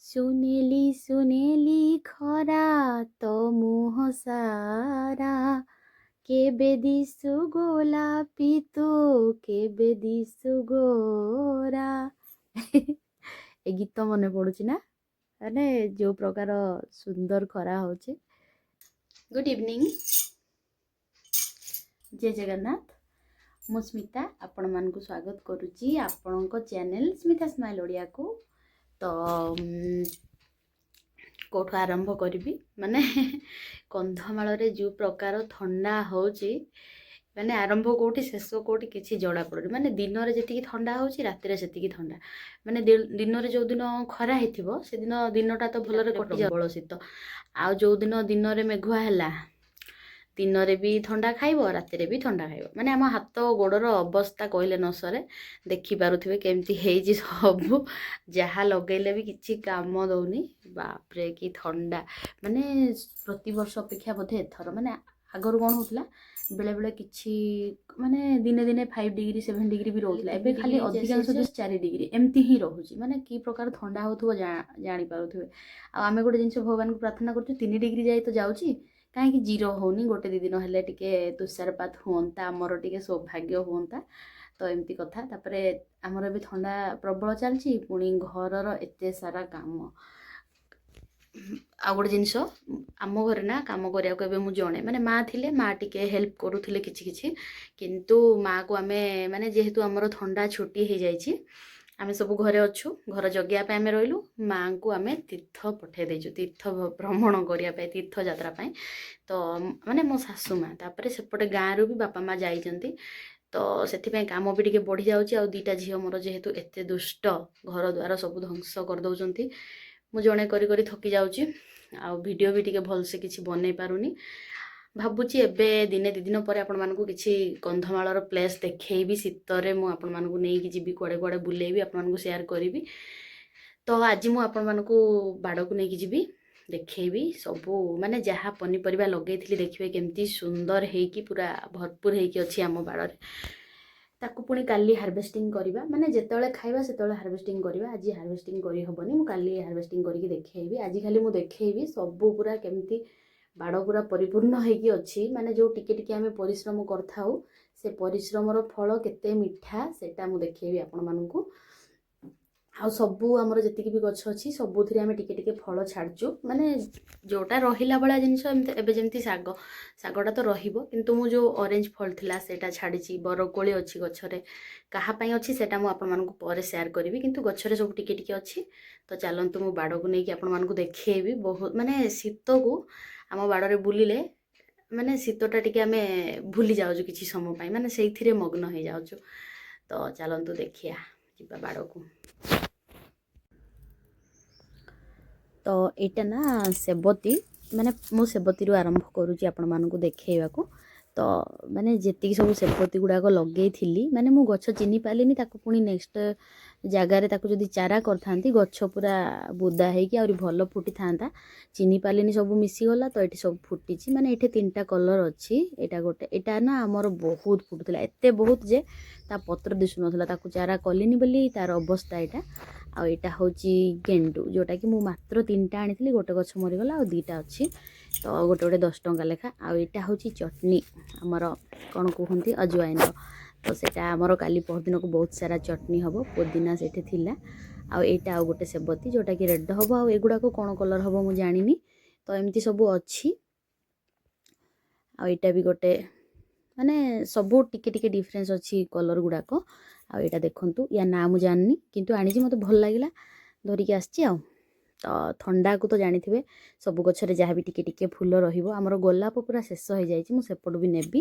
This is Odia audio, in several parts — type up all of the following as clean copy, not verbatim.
ସୁନେଲି ସୁନେଲି ଖରା ତ ମୁହଁ ସାରା କେବେ ଦିଶୁ ଗୋଲାପି ତୁ କେବେ ଦିଶୁ ଗୋରା ଏ ଗୀତ ମନେ ପଡୁଛି ନା ମାନେ ଯୋଉ ପ୍ରକାର ସୁନ୍ଦର ଖରା ହଉଛି। ଗୁଡ୍ ଇଭିନିଂ, ଜୟ ଜଗନ୍ନାଥ। ମୁଁ ସ୍ମିତା ଆପଣମାନଙ୍କୁ ସ୍ୱାଗତ କରୁଛି ଆପଣଙ୍କ ଚ୍ୟାନେଲ ସ୍ମିତା ସ୍ମାଇଲ୍ ଓଡ଼ିଆକୁ। ତ କେଉଁଠୁ ଆରମ୍ଭ କରିବି, ମାନେ କନ୍ଧମାଳରେ ଯେଉଁ ପ୍ରକାର ଥଣ୍ଡା ହେଉଛି, ମାନେ ଆରମ୍ଭ କେଉଁଠି ଶେଷ କେଉଁଠି କିଛି ଜଣାପଡ଼ୁନି। ମାନେ ଦିନରେ ଯେତିକି ଥଣ୍ଡା ହେଉଛି ରାତିରେ ସେତିକି ଥଣ୍ଡା। ମାନେ ଦିନରେ ଯେଉଁଦିନ ଖରା ହେଇଥିବ ସେଦିନ ଦିନଟା ତ ଭଲରେ କଟିଯାଉ, ପ୍ରବଳ ଶୀତ। ଆଉ ଯେଉଁଦିନ ଦିନରେ ମେଘୁଆ ହେଲା ଦିନରେ ବି ଥଣ୍ଡା ଖାଇବ, ରାତିରେ ବି ଥଣ୍ଡା ଖାଇବ। ମାନେ ଆମ ହାତ ଗୋଡ଼ର ଅବସ୍ଥା କହିଲେ ନ ସରେ। ଦେଖିପାରୁଥିବେ କେମିତି ହେଇଛି ସବୁ। ଯାହା ଲଗେଇଲେ ବି କିଛି କାମ ଦଉନି। ବାପରେ କି ଥଣ୍ଡା! ମାନେ ପ୍ରତିବର୍ଷ ଅପେକ୍ଷା ବୋଧେ ଏଥର, ମାନେ ଆଗରୁ କ'ଣ ହଉଥିଲା, ବେଳେବେଳେ କିଛି ମାନେ ଦିନେ ଦିନେ 5 ଡିଗ୍ରୀ 7 ଡିଗ୍ରୀ ବି ରହୁଥିଲା। ଏବେ ଖାଲି ଅଧିକାଂଶ 4 ଡିଗ୍ରୀ ଏମିତି ହିଁ ରହୁଛି। ମାନେ କି ପ୍ରକାର ଥଣ୍ଡା ହଉଥିବ ଜାଣିପାରୁଥିବେ। ଆଉ ଆମେ ଗୋଟେ ଜିନିଷ ଭଗବାନଙ୍କୁ ପ୍ରାର୍ଥନା କରୁଛୁ 3 ଡିଗ୍ରୀ ଯାଇ ତ ଯାଉଛି, କାହିଁକି 0 ହଉନି? ଗୋଟେ 2 ଦିନ ହେଲେ ଟିକେ ତୁଷାରପାତ ହୁଅନ୍ତା, ଆମର ଟିକେ ସୌଭାଗ୍ୟ ହୁଅନ୍ତା। ତ ଏମିତି କଥା। ତାପରେ ଆମର ଏବେ ଥଣ୍ଡା ପ୍ରବଳ ଚାଲିଛି, ପୁଣି ଘରର ଏତେ ସାରା କାମ। ଆଉ ଗୋଟେ ଜିନିଷ, ଆମ ଘରେ ନା କାମ କରିବାକୁ ଏବେ ମୁଁ ଜଣେ, ମାନେ ମା ଥିଲେ ମା ଟିକେ ହେଲ୍ପ କରୁଥିଲେ କିଛି କିଛି, କିନ୍ତୁ ମାକୁ ଆମେ ମାନେ ଯେହେତୁ ଆମର ଥଣ୍ଡା ଛୁଟି ହେଇଯାଇଛି, ଆମେ ସବୁ ଘରେ ଅଛୁ, ଘର ଜଗିବା ପାଇଁ ଆମେ ରହିଲୁ। ମାଙ୍କୁ ଆମେ ତୀର୍ଥ ପଠାଇ ଦେଇଛୁ, ତୀର୍ଥ ଭ୍ରମଣ କରିବା ପାଇଁ, ତୀର୍ଥଯାତ୍ରା ପାଇଁ। ତ ମାନେ ମୋ ଶାଶୁ ମା, ତାପରେ ସେପଟେ ଗାଁରୁ ବି ବାପା ମା ଯାଇଛନ୍ତି। ତ ସେଥିପାଇଁ କାମ ବି ଟିକେ ବଢ଼ିଯାଉଛି। ଆଉ 2ଟା ଝିଅ ମୋର ଯେହେତୁ ଏତେ ଦୁଷ୍ଟ, ଘର ଦ୍ୱାର ସବୁ ଧ୍ୱଂସ କରିଦେଉଛନ୍ତି, ମୁଁ ଜଣେ କରି କରି ଥକି ଯାଉଛି। ଆଉ ଭିଡ଼ିଓ ବି ଟିକେ ଭଲସେ କିଛି ବନେଇ ପାରୁନି। ଭାବୁଛି ଏବେ ଦିନେ 2 ଦିନ ପରେ ଆପଣମାନଙ୍କୁ କିଛି କନ୍ଧମାଳର ପ୍ଲେସ୍ ଦେଖେଇବି। ଶୀତରେ ମୁଁ ଆପଣମାନଙ୍କୁ ନେଇକି ଯିବି, କୁଆଡ଼େ କୁଆଡ଼େ ବୁଲେଇବି, ଆପଣମାନଙ୍କୁ ସେୟାର କରିବି। ତ ଆଜି ମୁଁ ଆପଣମାନଙ୍କୁ ବାଡ଼କୁ ନେଇକି ଯିବି, ଦେଖେଇବି ସବୁ। ମାନେ ଯାହା ପନିପରିବା ଲଗେଇଥିଲି ଦେଖିବେ କେମିତି ସୁନ୍ଦର ହେଇକି ପୁରା ଭରପୁର ହେଇକି ଅଛି ଆମ ବାଡ଼ରେ। ତାକୁ ପୁଣି କାଲି ହାର୍ଭେଷ୍ଟିଂ କରିବା, ମାନେ ଯେତେବେଳେ ଖାଇବା ସେତେବେଳେ ହାର୍ଭେଷ୍ଟିଂ କରିବା। ଆଜି ହାର୍ଭେଷ୍ଟିଂ କରିହେବନି, ମୁଁ କାଲି ହାର୍ଭେଷ୍ଟିଂ କରିକି ଦେଖେଇବି। ଆଜି ଖାଲି ମୁଁ ଦେଖେଇବି ସବୁ ପୁରା କେମିତି ବାଡ଼ ପୁରା ପରିପୂର୍ଣ୍ଣ ହେଇକି ଅଛି। ମାନେ ଯେଉଁ ଟିକେ ଟିକେ ଆମେ ପରିଶ୍ରମ କରିଥାଉ, ସେ ପରିଶ୍ରମର ଫଳ କେତେ ମିଠା ସେଟା ମୁଁ ଦେଖେଇବି ଆପଣମାନଙ୍କୁ। ଆଉ ସବୁ ଆମର ଯେତିକି ବି ଗଛ ଅଛି ସବୁଥିରେ ଆମେ ଟିକେ ଟିକେ ଫଳ ଛାଡ଼ୁଛୁ। ମାନେ ଯେଉଁଟା ରହିଲା ଭଳିଆ ଜିନିଷ, ଏମିତି ଏବେ ଯେମିତି ଶାଗଟା ତ ରହିବ, କିନ୍ତୁ ମୁଁ ଯେଉଁ ଅରେଞ୍ଜ ଫଳ ଥିଲା ସେଇଟା ଛାଡ଼ିଛି। ବରକୋଳି ଅଛି ଗଛରେ, କାହା ପାଇଁ ଅଛି ସେଇଟା ମୁଁ ଆପଣମାନଙ୍କୁ ପରେ ସେୟାର କରିବି, କିନ୍ତୁ ଗଛରେ ସବୁ ଟିକେ ଟିକେ ଅଛି। ତ ଚାଲନ୍ତୁ ମୁଁ ବାଡ଼କୁ ନେଇକି ଆପଣମାନଙ୍କୁ ଦେଖେଇବି। ବହୁତ ମାନେ ଶୀତକୁ ଆମ ବାଡ଼ରେ ବୁଲିଲେ ମାନେ ଶୀତଟା ଟିକେ ଆମେ ଭୁଲି ଯାଉଛୁ କିଛି ସମୟ ପାଇଁ, ମାନେ ସେଇଥିରେ ମଗ୍ନ ହେଇଯାଉଛୁ। ତ ଚାଲନ୍ତୁ ଦେଖିବା, ଯିବା ବାଡ଼କୁ। ତ ଏଇଟା ନା ସେବତୀ, ମାନେ ମୁଁ ସେବତୀରୁ ଆରମ୍ଭ କରୁଛି ଆପଣମାନଙ୍କୁ ଦେଖେଇବାକୁ। ତ ମାନେ ଯେତିକି ସବୁ ସେବତୀ ଗୁଡ଼ାକ ଲଗେଇଥିଲି, ମାନେ ମୁଁ ଗଛ ଚିହ୍ନି ପାରିଲିନି, ତାକୁ ପୁଣି ନେକ୍ସଟ ଜାଗାରେ ତାକୁ ଯଦି ଚାରା କରିଥାନ୍ତି ଗଛ ପୁରା ବୁଦା ହେଇକି ଆହୁରି ଭଲ ଫୁଟିଥାନ୍ତା। ଚିହ୍ନି ପାରିଲିନି, ସବୁ ମିଶିଗଲା। ତ ଏଠି ସବୁ ଫୁଟିଛି, ମାନେ ଏଠି 3ଟା କଲର୍ ଅଛି। ଏଇଟା ନା ଆମର ବହୁତ ଫୁଟୁଥିଲା, ଏତେ ବହୁତ ଯେ ତା ପତ୍ର ଦିଶୁନଥିଲା। ତାକୁ ଚାରା କଲିନି ବୋଲି ତାର ଅବସ୍ଥା ଏଇଟା। ଆଉ ଏଇଟା ହେଉଛି ଗେଣ୍ଡୁ, ଯେଉଁଟାକି ମୁଁ ମାତ୍ର 3ଟା ଆଣିଥିଲି, ଗୋଟେ ଗଛ ମରିଗଲା, ଆଉ 2ଟା ଅଛି। ତ ଗୋଟେ ଗୋଟେ 10 ଟଙ୍କା ଲେଖା। ଆଉ ଏଇଟା ହେଉଛି ଚଟନି, ଆମର କ'ଣ କୁହନ୍ତି ଅଜୱାଇନର। ତ ସେଇଟା ଆମର କାଲି ପହରଦିନକୁ ବହୁତ ସାରା ଚଟନି ହେବ। ପୋଦିନା ସେଇଠି ଥିଲା। ଆଉ ଏଇଟା ଆଉ ଗୋଟେ ସେବତୀ, ଯେଉଁଟାକି ରେଡ଼୍ ହେବ। ଆଉ ଏଗୁଡ଼ାକ କ'ଣ କଲର୍ ହେବ ମୁଁ ଜାଣିନି। ତ ଏମିତି ସବୁ ଅଛି। ଆଉ ଏଇଟା ବି ଗୋଟେ, ମାନେ ସବୁ ଟିକେ ଟିକେ ଡିଫରେନ୍ସ ଅଛି କଲର୍ ଗୁଡ଼ାକ। ଆଉ ଏଇଟା ଦେଖନ୍ତୁ, ୟା ନାଁ ମୁଁ ଜାଣିନି, କିନ୍ତୁ ଆଣିଛି, ମୋତେ ଭଲ ଲାଗିଲା, ଧରିକି ଆସିଛି। ଆଉ ତ ଥଣ୍ଡାକୁ ତ ଜାଣିଥିବେ ସବୁ ଗଛରେ ଯାହା ବି ଟିକେ ଟିକେ ଫୁଲ ରହିବ। ଆମର ଗୋଲାପ ପୁରା ଶେଷ ହେଇଯାଇଛି, ମୁଁ ସେପଟୁ ବି ନେବି।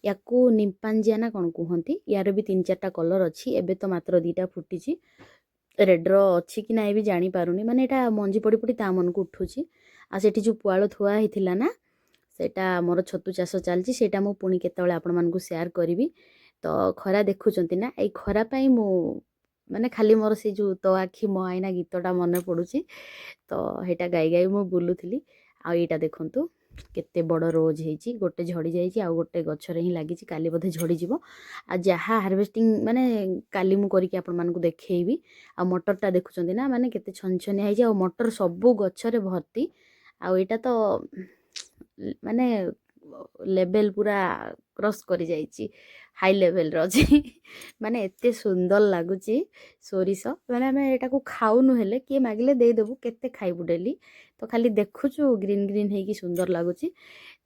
ୟାକୁ ନିମ୍ପାଞ୍ଜିଆ ନା କ'ଣ କୁହନ୍ତି। ୟାର ବି 3-4ଟା କଲର୍ ଅଛି। ଏବେ ତ ମାତ୍ର 2ଟା ଫୁଟିଛି। ରେଡ଼୍ର ଅଛି କି ନାହିଁ ବି ଜାଣିପାରୁନି, ମାନେ ଏଇଟା ମଞ୍ଜି ପଡ଼ି ପଡ଼ି ତା ମନକୁ ଉଠୁଛି। ଆଉ ସେଠି ଯେଉଁ ପୁଆଳ ଥୁଆ ହେଇଥିଲା ନା, ସେଇଟା ମୋର ଛତୁ ଚାଷ ଚାଲିଛି, ସେଇଟା ମୁଁ ପୁଣି କେତେବେଳେ ଆପଣମାନଙ୍କୁ ସେୟାର କରିବି। ତ ଖରା ଦେଖୁଛନ୍ତି ନା, ଏଇ ଖରା ପାଇଁ ମୁଁ ମାନେ ଖାଲି ମୋର ସେଇ ଯେଉଁ ତୋ ଆଖି ମୋ ଆଇନା ଗୀତଟା ମନେ ପଡ଼ୁଛି। ତ ସେଇଟା ଗାଇ ଗାଇ ମୁଁ ବୁଲୁଥିଲି। ଆଉ ଏଇଟା ଦେଖନ୍ତୁ, କେତେ ବଡ଼ ରୋଜ୍ ହେଇଛି, ଗୋଟେ ଝଡ଼ି ଯାଇଛି ଆଉ ଗୋଟେ ଗଛରେ ହିଁ ଲାଗିଛି, କାଲି ବୋଧେ ଝଡ଼ିଯିବ। ଆଉ ଯାହା ହାର୍ଭେଷ୍ଟିଂ ମାନେ କାଲି ମୁଁ କରିକି ଆପଣମାନଙ୍କୁ ଦେଖେଇବି। ଆଉ ମଟରଟା ଦେଖୁଛନ୍ତି ନା ମାନେ କେତେ ଛନଛନିଆ ହେଇଛି, ଆଉ ମଟର ସବୁ ଗଛରେ ଭର୍ତ୍ତି। ଆଉ ଏଇଟା ତ ମାନେ ଲେଭେଲ୍ ପୁରା କ୍ରସ୍ କରିଯାଇଛି, ହାଇ ଲେଭେଲ୍ର ଅଛି। ମାନେ ଏତେ ସୁନ୍ଦର ଲାଗୁଛି ସୋରିଷ, ମାନେ ଆମେ ଏଟାକୁ ଖାଉନୁ, ହେଲେ କିଏ ମାଗିଲେ ଦେଇଦେବୁ, କେତେ ଖାଇବୁ ଡେଲି। ତ ଖାଲି ଦେଖୁଛୁ ଗ୍ରୀନ୍ ଗ୍ରୀନ୍ ହେଇକି ସୁନ୍ଦର ଲାଗୁଛି।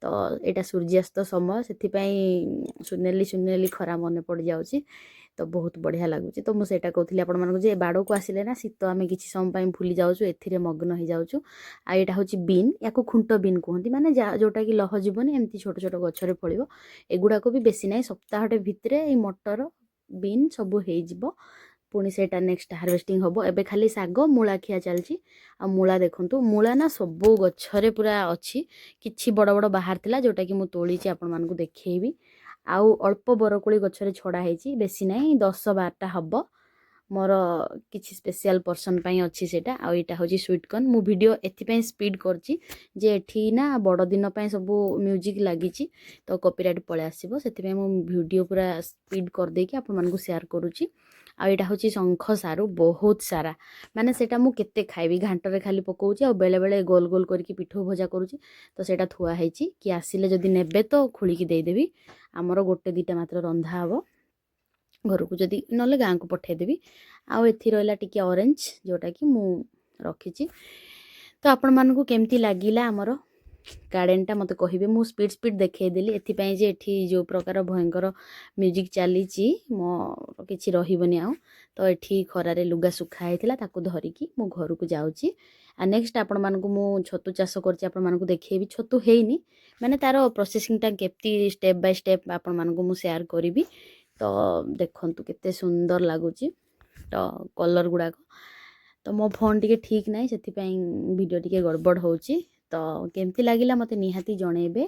ତ ଏଇଟା ସୂର୍ଯ୍ୟାସ୍ତ ସମୟ, ସେଥିପାଇଁ ସୁନେଲି ସୁନେଲି ଖରା ମନେ ପଡ଼ିଯାଉଛି। ତ ବହୁତ ବଢ଼ିଆ ଲାଗୁଛି। ତ ମୁଁ ସେଇଟା କହୁଥିଲି ଆପଣମାନଙ୍କୁ ଯେ ବାଡ଼କୁ ଆସିଲେ ନା ଶୀତ ଆମେ କିଛି ସମୟ ପାଇଁ ଭୁଲି ଯାଉଛୁ, ଏଥିରେ ମଗ୍ନ ହେଇଯାଉଛୁ। ଆଉ ଏଇଟା ହେଉଛି ବିନ୍, ୟାକୁ ଖୁଣ୍ଟ ବିନ୍ କୁହନ୍ତି, ମାନେ ଯେଉଁଟାକି ଲହ ଯିବନି, ଏମିତି ଛୋଟ ଛୋଟ ଗଛରେ ଫଳିବ। ଏଗୁଡ଼ାକ ବି ବେଶୀ ନାହିଁ, ସପ୍ତାହଟେ ଭିତରେ ଏଇ ମଟର ବିନ୍ ସବୁ ହେଇଯିବ। ପୁଣି ସେଇଟା ନେକ୍ସଟ ହାର୍ଭେଷ୍ଟିଂ ହେବ। ଏବେ ଖାଲି ଶାଗ ମୂଳା ଖିଆ ଚାଲିଛି। ଆଉ ମୂଳା ଦେଖନ୍ତୁ, ମୂଳା ନା ସବୁ ଗଛରେ ପୁରା ଅଛି, କିଛି ବଡ଼ ବଡ଼ ବାହାରିଥିଲା ଯେଉଁଟାକି ମୁଁ ତୋଳିଛି ଆପଣମାନଙ୍କୁ ଦେଖେଇବି। ଆଉ ଅଳ୍ପ ବରକୋଳି ଗଛରେ ଛଡ଼ା ହେଇଛି, ବେଶୀ ନାହିଁ, 10-12ଟା ହେବ। ମୋର କିଛି ସ୍ପେଶିଆଲ ପର୍ସନ୍ ପାଇଁ ଅଛି ସେଇଟା। ଆଉ ଏଇଟା ହେଉଛି ସୁଇଟ୍ କର୍ନ। ମୁଁ ଭିଡ଼ିଓ ଏଥିପାଇଁ ସ୍ପିଡ୍ କରିଛି ଯେ ଏଠି ନା ବଡ଼ ଦିନ ପାଇଁ ସବୁ ମ୍ୟୁଜିକ୍ ଲାଗିଛି, ତ କପିରାଇଟ୍ ପଳେଇ ଆସିବ, ସେଥିପାଇଁ ମୁଁ ଭିଡ଼ିଓ ପୁରା ସ୍ପିଡ୍ କରିଦେଇକି ଆପଣମାନଙ୍କୁ ସେୟାର କରୁଛି। ଆଉ ଏଇଟା ହେଉଛି ଶଙ୍ଖ ସାରୁ, ବହୁତ ସାରା, ମାନେ ସେଇଟା ମୁଁ କେତେ ଖାଇବି, ଘାଣ୍ଟରେ ଖାଲି ପକଉଛି, ଆଉ ବେଳେବେଳେ ଗୋଲ ଗୋଲ କରିକି ପିଠଉ ଭଜା କରୁଛି। ତ ସେଇଟା ଥୁଆ ହେଇଛି, କି ଆସିଲେ ଯଦି ନେବେ ତ ଖୋଳିକି ଦେଇଦେବି। ଆମର 1-2ଟା ମାତ୍ର ରନ୍ଧା ହେବ ଘରକୁ, ଯଦି ନହେଲେ ଗାଁକୁ ପଠାଇଦେବି। ଆଉ ଏଥି ରହିଲା ଟିକେ ଅରେଞ୍ଜ, ଯେଉଁଟାକି ମୁଁ ରଖିଛି। ତ ଆପଣମାନଙ୍କୁ କେମିତି ଲାଗିଲା ଆମର ଗାର୍ଡ଼େନଟା ମୋତେ କହିବେ। ମୁଁ ସ୍ପିଡ୍ ଦେଖେଇଦେଲି ଏଥିପାଇଁ ଯେ ଏଠି ଯେଉଁ ପ୍ରକାର ଭୟଙ୍କର ମ୍ୟୁଜିକ୍ ଚାଲିଛି, ମୋ କିଛି ରହିବନି ଆଉ। ତ ଏଠି ଖରାରେ ଲୁଗା ଶୁଖା ହେଇଥିଲା, ତାକୁ ଧରିକି ମୁଁ ଘରକୁ ଯାଉଛି। ଆଉ ନେକ୍ସଟ ଆପଣମାନଙ୍କୁ ମୁଁ ଛତୁ ଚାଷ କରିଛି, ଆପଣମାନଙ୍କୁ ଦେଖେଇବି। ଛତୁ ହେଇନି, ମାନେ ତାର ପ୍ରୋସେସିଂଟା କେମିତି ଷ୍ଟେପ୍ ବାଇ ଷ୍ଟେପ୍ ଆପଣମାନଙ୍କୁ ମୁଁ ସେୟାର କରିବି। ତ ଦେଖନ୍ତୁ କେତେ ସୁନ୍ଦର ଲାଗୁଛି, ତ କଲର୍ ଗୁଡ଼ାକ। ତ ମୋ ଫୋନ୍ ଟିକେ ଠିକ୍ ନାହିଁ, ସେଥିପାଇଁ ଭିଡ଼ିଓ ଟିକେ ଗଡ଼ବଡ଼ ହେଉଛି। ତ କେମିତି ଲାଗିଲା ମୋତେ ନିହାତି ଜଣେଇବେ।